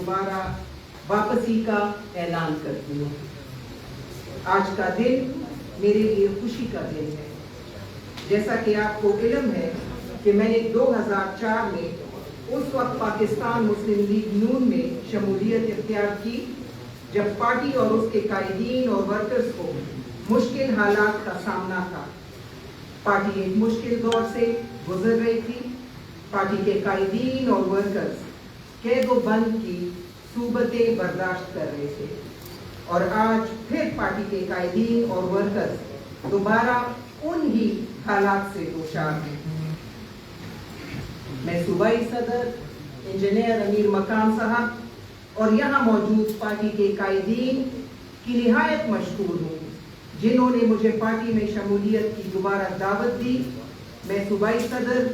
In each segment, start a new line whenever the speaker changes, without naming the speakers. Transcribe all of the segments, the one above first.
دوبارہ واپسی کا اعلان کرتی ہوں۔ آج کا دن میرے لیے خوشی کا دن ہے۔ جیسا کہ آپ کو علم ہے کہ میں نے 2004 میں اس وقت پاکستان مسلم لیگ نون میں شمولیت اختیار کی جب پارٹی اور اس کے قائدین اور ورکرز کو مشکل حالات کا سامنا تھا۔ پارٹی ایک مشکل دور سے گزر رہی تھی۔ پارٹی کے قائدین اور ورکرز قید و بند کی صورتیں برداشت کر رہے تھے، اور آج پھر پارٹی کے قائدین اور ورکرز دوبارہ انہی حالات سے دوچار ہیں۔ میں صوبائی صدر انجینئر امیر مقام صاحب اور یہاں موجود پارٹی کے قائدین کی نہایت مشکور ہوں جنہوں نے مجھے پارٹی میں شمولیت کی دوبارہ دعوت دی۔ میں صوبائی صدر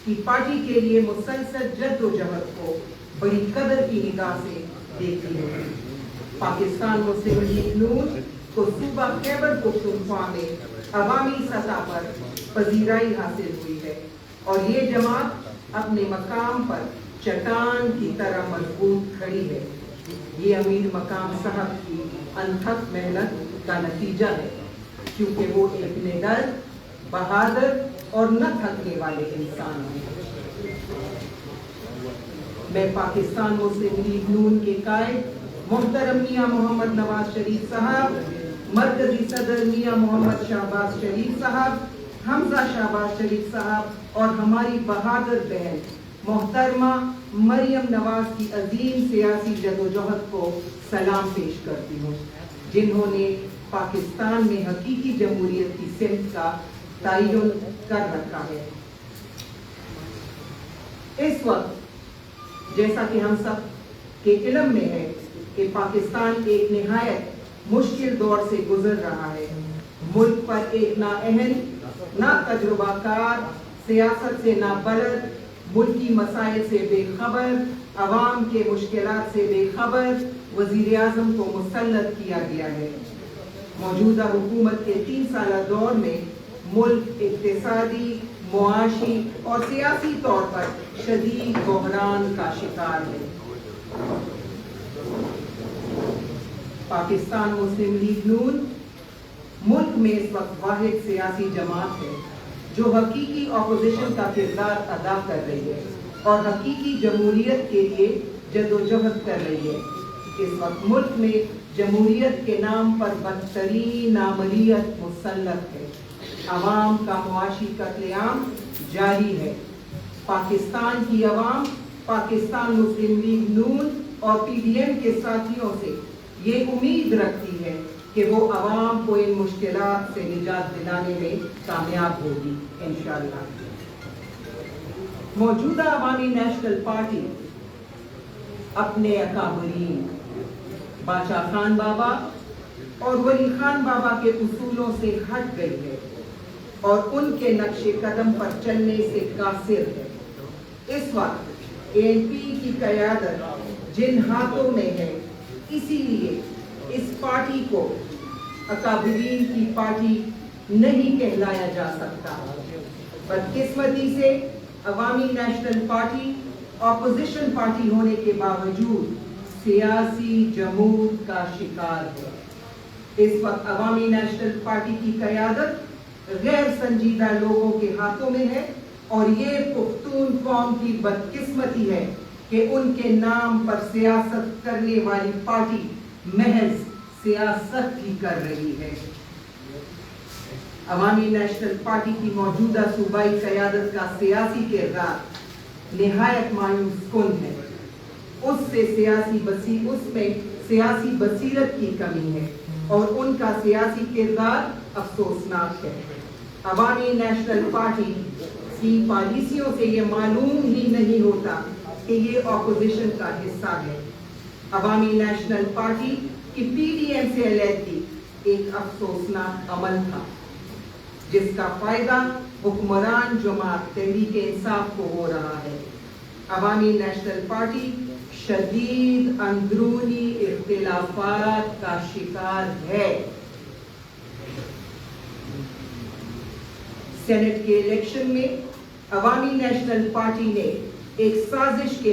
کی پارٹی کے لیے مسلسل جد و جہد کو بڑی قدر کی نگاہ سے دیکھتی ہوں۔ پاکستان مسلم لیگ نون کو صوبہ خیبر پختونخوا میں عوامی سطح پر پذیرائی حاصل ہوئی ہے، اور یہ جماعت اپنے مقام پر چٹان کی طرح مضبوط کھڑی ہے۔ یہ امیر مقام صاحب کی انتھک محنت کا نتیجہ ہے، کیونکہ وہ ایک نڈر، بہادر اور نہ تھکنے والے انسان ہیں۔ میں پاکستان مسلم لیگ نون کے قائد محترم میاں محمد نواز شریف صاحب، مرکزی صدر میاں محمد شہباز شریف صاحب، حمزہ شہباز شریف صاحب اور ہماری بہادر بہن محترمہ مریم نواز کی عظیم سیاسی جدوجہد کو سلام پیش کرتی ہوں، جنہوں نے پاکستان میں حقیقی جمہوریت کی سمت کا تعین کر رکھا ہے۔ اس وقت جیسا کہ ہم سب کے علم میں ہے کہ پاکستان ایک نہایت مشکل دور سے گزر رہا ہے۔ ملک پر ایک نااہل، نا تجربہ کار، سیاست سے نابلد، ملکی مسائل سے بے خبر، عوام کے مشکلات سے بے خبر وزیر اعظم کو مسلط کیا گیا ہے۔ موجودہ حکومت کے 3 سالہ دور میں ملک اقتصادی، معاشی اور سیاسی طور پر شدید بحران کا شکار ہے۔ پاکستان مسلم لیگ نون ملک میں اس وقت واحد سیاسی جماعت ہے جو حقیقی اپوزیشن کا کردار ادا کر رہی ہے اور حقیقی جمہوریت کے لیے جدوجہد کر رہی ہے۔ اس وقت ملک میں جمہوریت کے نام پر بدترین عملیت مسلط ہے۔ عوام کا معاشی قتل عام جاری ہے۔ پاکستان کی عوام پاکستان مسلم لیگ نون اور پی ڈی ایم کے ساتھیوں سے یہ امید رکھتی ہے کہ وہ عوام کو ان مشکلات سے نجات دلانے میں کامیاب ہوگی انشاءاللہ۔ موجودہ عوامی نیشنل پارٹی اپنے اکابرین بادشاہ خان بابا اور ولی خان بابا کے اصولوں سے ہٹ گئی ہے اور ان کے نقش قدم پر چلنے سے قاصر ہے۔ اس وقت این پی کی قیادت جن ہاتھوں میں ہے، اسی لیے اس پارٹی کو اکابرین کی پارٹی نہیں کہلایا جا سکتا۔ بدقسمتی سے عوامی نیشنل پارٹی اپوزیشن پارٹی ہونے کے باوجود سیاسی جمود کا شکار ہے۔ اس وقت عوامی نیشنل پارٹی کی قیادت غیر سنجیدہ لوگوں کے ہاتھوں میں ہے، اور یہ پختون قوم کی بدقسمتی ہے کہ ان کے نام پر سیاست کرنے والی پارٹی محض سیاست ہی کر رہی ہے۔ عوامی نیشنل پارٹی کی موجودہ صوبائی قیادت کا سیاسی کردار نہایت مایوس کن ہے۔ اس میں سیاسی بصیرت کی کمی ہے اور ان کا سیاسی کردار افسوسناک ہے۔ عوامی نیشنل پارٹی کی پالیسیوں سے یہ معلوم ہی نہیں ہوتا کہ یہ اپوزیشن کا حصہ ہے۔ عوامی نیشنل پارٹی کی پی ڈی ایم سے علیحدگی ایک افسوسناک عمل تھا جس کا فائدہ حکمران جماعت تحریک انصاف کو ہو رہا ہے۔ عوامی نیشنل پارٹی شدید اندرونی اختلافات کا شکار ہے۔ سینٹ کے الیکشن میں عوامی نیشنل پارٹی نے ایک سازش کے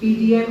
PDM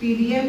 PDM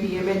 PMN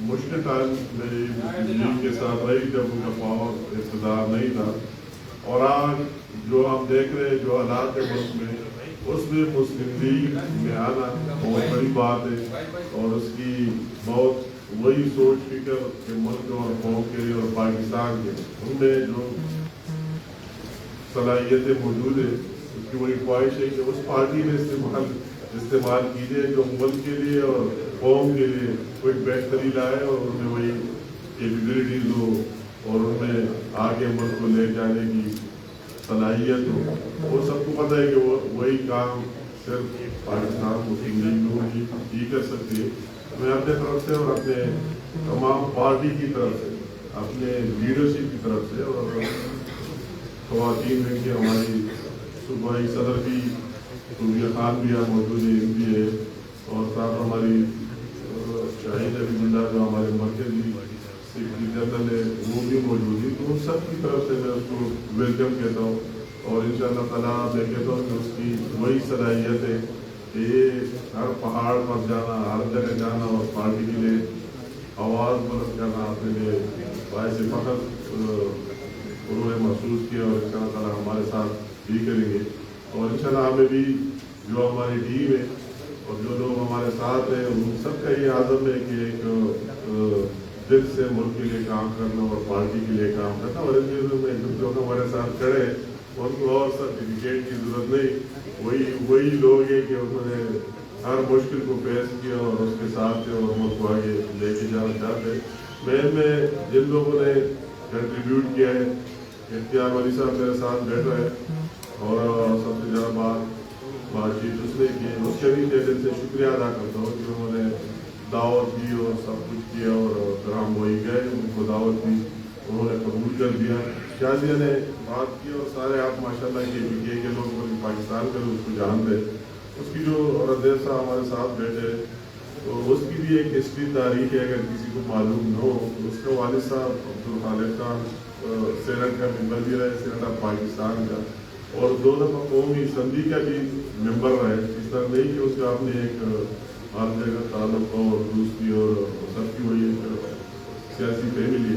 مشکل ٹائم میری مسلم لیگ کے ساتھ رہی جب ان کا پاور اقتدار نہیں تھا، اور آج جو ہم دیکھ رہے ہیں جو حالات ہیں ملک میں، اس میں مسلم لیگ میں آنا بہت بڑی بات ہے، اور اس کی بہت وہی سوچ فکر کہ ملک اور قوم کے لیے اور پاکستان کے ان میں جو صلاحیتیں موجود ہیں، اس کی وہی خواہش ہے کہ اس پارٹی میں استعمال کیجیے جو ملک کے لیے اور قوم کے لیے کوئی بہتری لائے، اور ان میں وہی کیپیبلٹیز ہو اور ان میں آگے ملک کو لے جانے کی صلاحیت ہو۔ وہ سب کو پتہ ہے کہ وہی کام صرف پاکستان مسلم لیگ ہی کر سکتی ہے۔ میں اپنے طرف سے اور اپنے تمام پارٹی کی طرف سے، اپنے لیڈرشپ کی طرف سے، اور خواتین میں کہ ہماری صوبائی صدر بھی روبیہ خان بھی یہاں موجود ہے، ان بھی ہے، اور ساتھ ہماری شاہد علی زندہ جو ہمارے مرکزی سیکرٹری جنرل ہے وہ بھی موجود ہے، تو ان سب کی طرف سے میں اس کو ویلکم کہتا ہوں، اور انشاءاللہ تعالیٰ میں کہتا ہوں کہ اس کی وہی صلاحیت ہے کہ یہ ہر پہاڑ پر جانا، ہر جگہ جانا اور پارٹی کے لیے آواز بلند کرنا اپنے لیے باعث فخر انہوں نے محسوس کیا، اور انشاءاللہ تعالیٰ ہمارے ساتھ بھی کریں گے، اور انشاءاللہ ہمیں بھی جو ہماری ٹیم ہے اور جو لوگ ہمارے ساتھ ہیں ان سب کا یہ عزم ہے کہ ایک دل سے ملک کے لیے کام کرنا اور پارٹی کے لیے کام کرنا، اور ان چیزوں میں جو ہمارے ساتھ کھڑے ہیں ان کو اور سرٹیفکیٹ کی ضرورت نہیں، وہی لوگ ہیں کہ انہوں نے ہر مشکل کو فیس کیا اور اس کے ساتھ تھے اور ملک کو آگے لے کے جانا چاہتے ہیں۔ میں جن لوگوں نے کنٹریبیوٹ کیا ہے، اختیار ولی صاحب میرے ساتھ بیٹھ رہے ہیں، اور سب سے زیادہ بات چیت اس نے کی، اس کے بھی دل سے شکریہ ادا کرتا ہوں کہ انہوں نے دعوت دی اور سب کچھ کیا، اور پھر ہم وہی گئے، ان کو دعوت دی، انہوں نے قبول کر دیا، شازیہ نے بات کی، اور سارے آپ ماشاءاللہ کے لوگ پاکستان کے لوگ اس کو جانتے ہیں۔ اس کی جو رضیہ صاحب ہمارے ساتھ بیٹھے، تو اس کی بھی ایک ہسٹری تاریخ ہے، اگر کسی کو معلوم نہ ہو، اس کا والد صاحب عبدالخالق خان سینٹ کا ممبر بھی رہے، سینٹ آف پاکستان کا، اور 2 دفعہ قومی اسمبلی کا بھی ممبر رہے۔ اس طرح نہیں کہ اس کا آپ نے ایک ہر جگہ تعلق ہو اور دوستی اور سب کی وہی ایک سیاسی فیملی،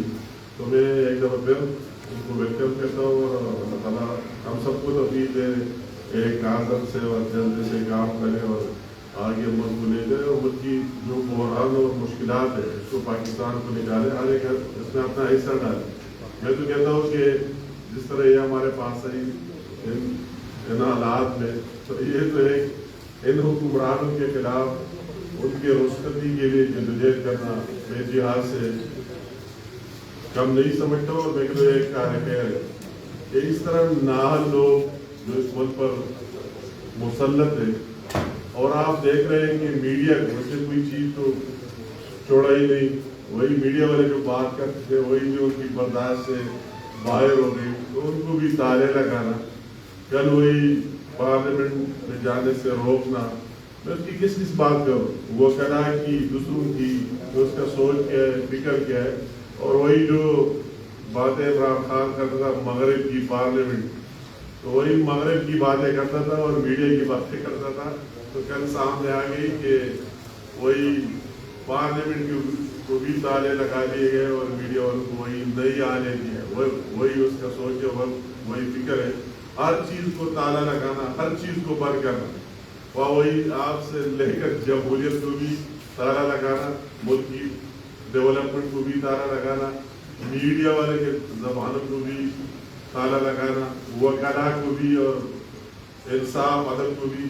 تو میں ایک دفعہ پھر ان کو ویلکم کرتا ہوں، اور اللہ تعالیٰ ہم سب کو توفیق دے ایک عزم سے اور جلدی سے کام کرے اور آگے ملک کو لے جائے، اور ملک کی جو بحران اور مشکلات ہے اس کو پاکستان کو نکالے، آگے کر اس میں اپنا حصہ ڈالے۔ میں تو کہتا ہوں کہ جس طرح یہ ہمارے پاس ہے ان حالات میں، تو یہ تو ایک ان حکمرانوں کے خلاف ان کے رخصتی کے لیے جدوجہد کرنا میں جہاد سے کم نہیں سمجھتا، اور میں کہتا ہوں ایک کار خیر ہے کہ اس طرح نااہل لوگ جو اس ملک پر مسلط ہے، اور آپ دیکھ رہے ہیں کہ میڈیا کو سے کوئی چیز تو چھوڑا ہی نہیں، وہی میڈیا والے جو بات کرتے تھے وہی جو ان کی برداشت سے باہر ہو گئی، تو ان کو بھی تالے لگانا، کل وہی پارلیمنٹ میں جانے سے روکنا، میں اس کی کس بات کا وہ کہنا کی دوسروں کی اس کا سوچ کیا ہے، فکر کیا ہے، اور وہی جو باتیں عمران خان کرتا تھا مغرب کی پارلیمنٹ، تو وہی مغرب کی باتیں کرتا تھا اور میڈیا کی باتیں کرتا تھا، تو کل سامنے آ گئی کہ وہی پارلیمنٹ کو بھی تالے لگا دیے گئے اور میڈیا والوں کو وہی نہیں آنے دیا، وہی اس کا سوچ ہے، وہی فکر ہے، ہر چیز کو تالا لگانا، ہر چیز کو بند کرنا، وہی آپ سے لے کر جمہوریت کو بھی تالا لگانا، ملک کی ڈیولپمنٹ کو بھی تالا لگانا، میڈیا والے کے زبانوں کو بھی تالا لگانا، وکلا کو بھی اور انصاف عدل کو بھی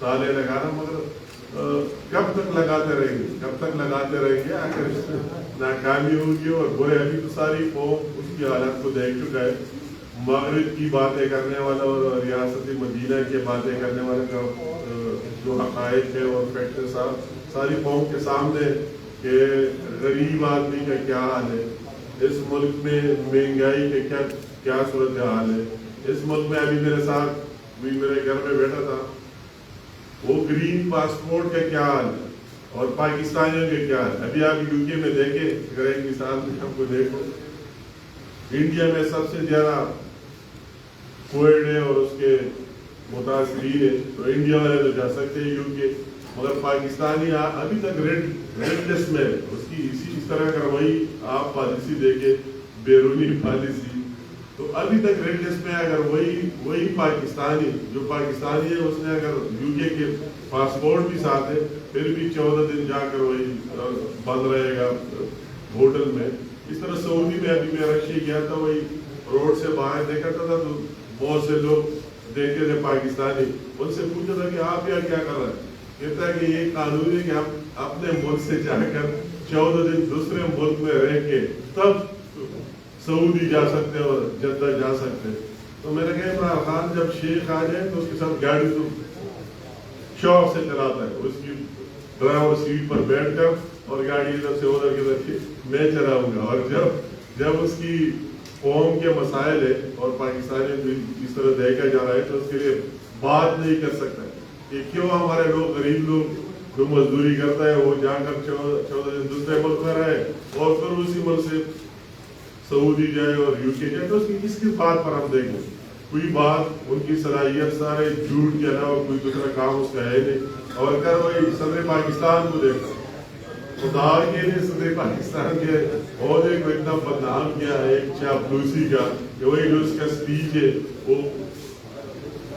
تالے لگانا، مگر کب تک لگاتے رہیں گے، کب تک لگاتے رہیں گے، آخر ناکامی ہوگی، اور برے ابھی تو ساری قوم اس کی حالت کو دیکھ چکا ہے، مغرب کی باتیں کرنے والا اور ریاست مدینہ کی باتیں کرنے والے کا جو حقائق ہے اور فیکٹ ساری قوم کے سامنے کہ غریب آدمی کا کیا حال ہے، اس ملک میں مہنگائی کے کیا صورت حال ہے، اس ملک میں ابھی میرے ساتھ بھی میرے گھر میں بیٹھا تھا، وہ گرین پاسپورٹ کا کیا حال ہے اور پاکستانیوں کے کیا حال ہے۔ ابھی آپ یو کے میں دیکھیں، اگر ایک مثال میں ہم کو دیکھو، انڈیا میں سب سے زیادہ کووڈ ہے اور اس کے متاثرین ہے، تو انڈیا والے تو جا سکتے ہیں یو کے، مگر پاکستانی ابھی تک ریڈ لسٹ میں، اس کی اسی اس طرح اگر وہی آپ پالیسی دیکھیں بیرونی پالیسی، تو ابھی تک ریڈ لسٹ میں اگر وہی پاکستانی جو پاکستانی ہے اس نے اگر یو کے پاسپورٹ بھی ساتھ ہے پھر بھی 14 دن جا کر وہی بند رہے گا ہوٹل میں. اس طرح سعودی میں ابھی میں رشی گیا تھا، وہی روڈ سے باہر دیکھا تھا تو بہت سے لوگ دیکھتے تھے پاکستانی، ان سے پوچھا تھا کہ آپ یہاں کیا کر رہے ہیں؟ کہتا ہے کہ یہ قانون ہے کہ آپ اپنے ملک سے جا کر 14 دن دوسرے ملک میں رہ کے تب سعودی جا سکتے اور جدہ جا سکتے. تو میں نے کہا عمران خان جب شیخ آ جائے تو اس کے ساتھ گاڑی تو شوق سے چلاتا ہے، اس کی ڈرائیور سیٹ پر بیٹھ کر اور گاڑی ادھر سے ادھر کی طرف میں چلاؤں گا. اور جب اس کی قوم کے مسائل ہے اور پاکستانی اس طرح دیکھا جا رہا ہے تو اس کے لیے بات نہیں کر سکتا کہ کیوں ہمارے لوگ غریب لوگ جو مزدوری کرتا ہے وہ جا کر 14 دن دوسرے ملک میں رہے اور پھر اسی ملک سے سعودی جائے اور یو کے جائے. تو اس کی کس بات پر ہم دیکھیں؟ کوئی بات ان کی صلاحیت سارے جھوٹ کے علاوہ کوئی دوسرا کام اس کا ہے نہیں. اور اگر وہی صدر پاکستان کو دیکھا، خدا کے لیے صدر پاکستان کے عہدے کو اتنا بدنام کیا ہے ایک چاپلوسی کا کہ وہی جو اس کا اسپیچ ہے وہ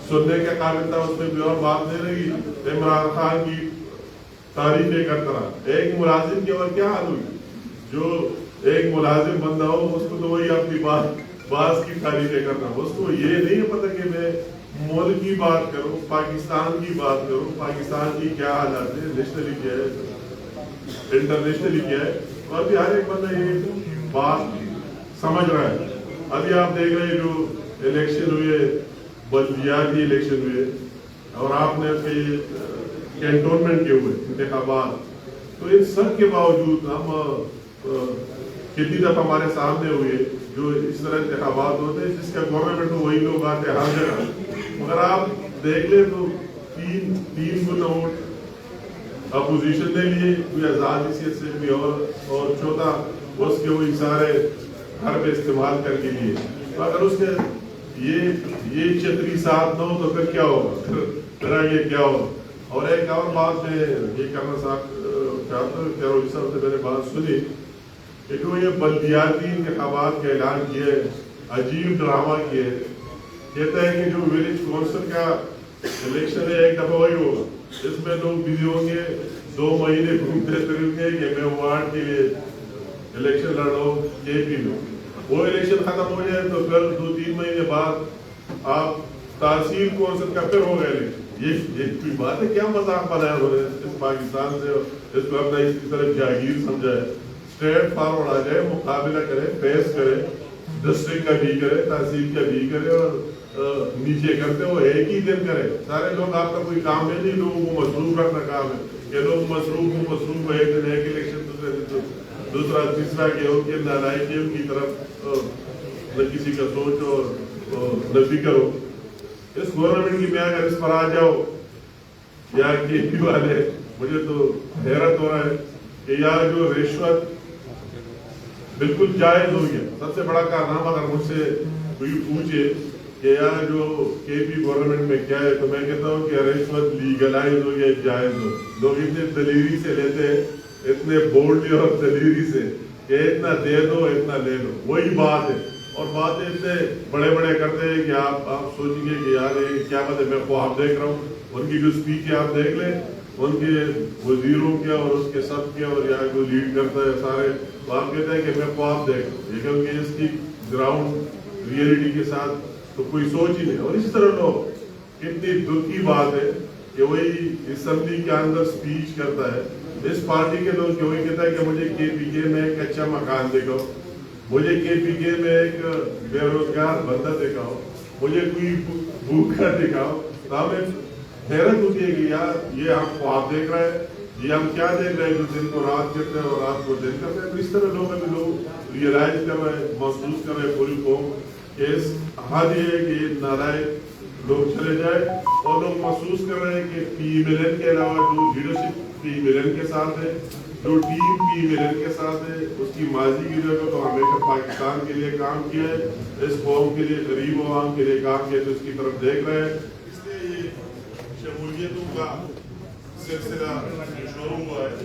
سننے کے قابل تھا، اس میں کوئی اور بات نہیں رہی. عمران خان کی تعریفیں کرتا رہا. ایک ملازم کی اور کیا حال ہوئی؟ جو ایک ملازم بندہ ہو اس کو تو وہی اپنی باز کی تعریفیں کرنا، اس کو یہ نہیں پتا کہ میں ملک کی بات کروں، پاکستان کی بات کروں، پاکستان کی کیا حالات ہے، نیشنلی کیا ہے، انٹرنیشنلی کیا ہے. اور بھی ہر ایک بندہ یہ بات سمجھ رہا ہے. ابھی آپ دیکھ رہے ہیں جو الیکشن ہوئے، بلدیاتی الیکشن ہوئے اور آپ نے کینٹونمنٹ کے ہوئے انتخابات، تو ان سب کے باوجود ہم کتنی دفعہ ہمارے سامنے ہوئے جو اس طرح انتخابات ہوتے ہیں جس کا گورنمنٹ وہی لوگ آتے ہیں ہر جگہ. مگر آپ دیکھ لیں تو تین گنا ووٹ اپوزیشن نے لیے، کوئی آزاد حیثیت سے بھی اور چوتھا اس کے وہی سارے گھر پہ استعمال کر کے لیے. اگر اس کے یہ چھتری ساتھ نہ ہو تو پھر کیا ہوگا، پھر یہ کیا ہوگا. اور ایک اور بات میں یہ کرنا چاہتا ہوں، کیرول صاحب سے میں نے بات سنی کہ جو یہ بلدیاتی انتخابات کا اعلان کیا ہے، عجیب ڈرامہ کیا ہے. کہتا ہے کہ جو ولیج کونسل کا الیکشن ہے ایک دفعہ وہی ہوگا، اس میں لوگ بزی ہوں گے 2 مہینے گھومتے پھریں گے کہ میں وارڈ کے لیے الیکشن لڑ رہا ہوں کے پی میں. وہ الیکشن ختم ہو جائے تو پھر 2-3 مہینے بعد آپ تحصیل کونسل کا پھر ہوگا الیکشن. یہ کوئی بات ہے؟ کیا مذاق بنایا انہوں نے اس پاکستان سے؟ اس کو اپنا اس کی طرف جاگیر سمجھا ہے. اسٹریٹ فارورڈ آ جائے، مقابلہ کرے، فیس کرے، ڈسٹرکٹ کا بھی کرے، تحصیل کا بھی کرے اور نیچے کرتے وہ ایک ہی دن کرے. سارے لوگ آپ کا کوئی کام ہے نہیں، لوگوں کو مصروف رکھنا کام ہے کہ لوگ مصروف ایک دن ایک الیکشن دوسرے دن دوسرا تیسرا کہ ان کے نالائقیوں کی طرف نہ کسی کا سوچ اور نہ فکر ہو. اس گورنمنٹ کی میں اگر اس پر آ جاؤ یا کے پی والے، مجھے تو حیرت ہو رہا ہے کہ یار جو رشوت بالکل جائز ہو گیا. سب سے بڑا کارنامہ اگر مجھ سے کوئی پوچھے کہ یار جو کے پی گورنمنٹ میں کیا ہے تو میں کہتا ہوں کہ رشوت لیگلائز ہو گیا، جائز ہو. لوگ اتنے دلیری سے لیتے ہیں، اتنے بولڈلی اور دلیری سے کہ اتنا دے دو اتنا لے لو. وہی بات ہے اور باتیں اتنے بڑے بڑے کرتے ہیں کہ آپ سوچیں گے کہ یار یہ کیا بات ہے. میں خواب دیکھ رہا ہوں ان کی جو اسپیچ آپ دیکھ لیں ان کے وزیروں کے اور اس کے سب کے اور یہاں کو لیڈ کرتا ہے سارے، تو آپ کہتے ہیں کہ میں خواب دیکھ رہا ہوں. یہ کیونکہ اس کی گراؤنڈ ریئلٹی کے ساتھ تو کوئی سوچ ہی نہیں. اور اسی طرح لوگ کتنی دکھ کی بات ہے کہ وہی اسمبلی کے اندر اسپیچ کرتا ہے اس پارٹی کے لوگ کہ وہی کہتا ہے کہ مجھے کے پی کے میں ایک اچھا مکان دکھاؤ، مجھے کے پی کے میں ایک بے روزگار بندہ دکھاؤ، مجھے کوئی بھوکا دکھاؤ. تو ہمیں حیرت ہوتی ہے کہ یار یہ ہم خواب دیکھ رہے ہیں، یہ ہم کیا دیکھ رہے ہیں جو دن کو رات کرتے ہیں اور رات کو دن کرتے ہیں. تو اس طرح لوگ ریئلائز کر رہے ہیں، محسوس کر رہے ہیں پوری قوم کہ اس حد یہ ہے کہ یہ نالائق لوگ چلے جائے اور لوگ محسوس کر رہے ہیں کہ پی ملن کے علاوہ جو لیڈرشپ پی ملن کے ساتھ ہے، جو ٹیم پی ملن کے ساتھ ہے، اس کی ماضی کی جگہ تو ہمیشہ پاکستان کے لیے کام کیا ہے، اس قوم کے لیے غریب عوام کے لیے کام کیا، تو اس کی طرف دیکھ رہے ہیں. اس لیے یہ شمولیتوں کا سلسلہ شروع ہوا ہے.